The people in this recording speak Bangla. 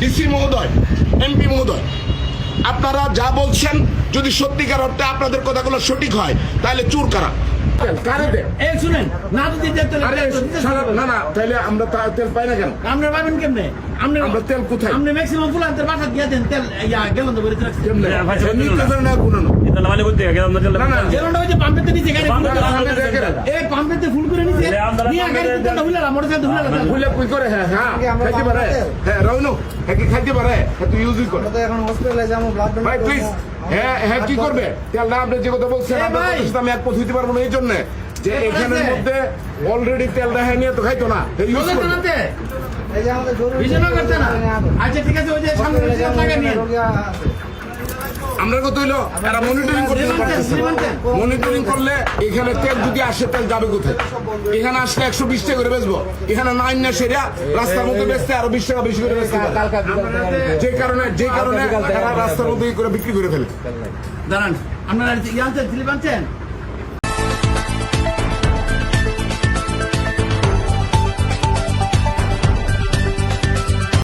ডিসি মহোদয়, এমপি মহোদয়, আপনারা যা বলছেন যদি সত্যিকার অর্থে আপনাদের কথাগুলো সঠিক হয় তাহলে চুর কারা কারে দেন? এই শুনেন না যদি আরে না না, তাহলে আমরা তেল পাই না কেন? আমরা পাবেন কেমনে? আমরা তেল কোথায়? আপনি ম্যাক্সিমাম ফুলান্তের বাসা দিয়ে দেন তেল গেলন তো বেরিয়ে রাখছেন। কেমনে? নিতে পারে না গুনানো। না না, গেলনটা ওই যে পাম্পেতে নিচে গাড়ি ফুল করে পাম্পে দেখেন। এই পাম্পেতে ফুল করে নিচে নিয়ে গাড়ি তেলটা হুইলা মোটরসাইকেল হুইলা ভুলে কই করে? হ্যাঁ হ্যাঁ, খাইতে পারে। হ্যাঁ রাউনু, হ্যাঁ কি খাইতে পারে? হ্যাঁ তুই ইউজই কর। এখন হসপিটালে যাবো ব্লাড ভাই প্লিজ, হ্যাঁ হ্যাঁ কি করবে? তেল না, আপনি যে কথা বলছেন আপনার কথার সাথে আমি একমত হইতে পারবো না, এই জন্য যে এখানের মধ্যে অলরেডি তেলটা হ্যাঁ নিয়ে তো খাইতো না, ইউজ করবে। এই যে আমাদের জরুরি বিজয় করতে না। আচ্ছা ঠিক আছে, ওই যে সামনে লাগা নিয়ে আমরা কত হইলো এরা মনিটরিং করতে পারতেছে। মনিটরিং করলে এখানে তেল যদি আসে তেল যাবে কোথায়? এখানে আসলে 120 টাকা করে বেচবো, এখানে নাইন না সেরা রাস্তার মধ্যে বেচতে আরো 20 টাকা বেশি করে বেচতে পারে। যে কারণে তারা রাস্তার মধ্যে করে বিক্রি করে ফেলে। দাঁড়ান, আপনারা স্লিপ আনছেন?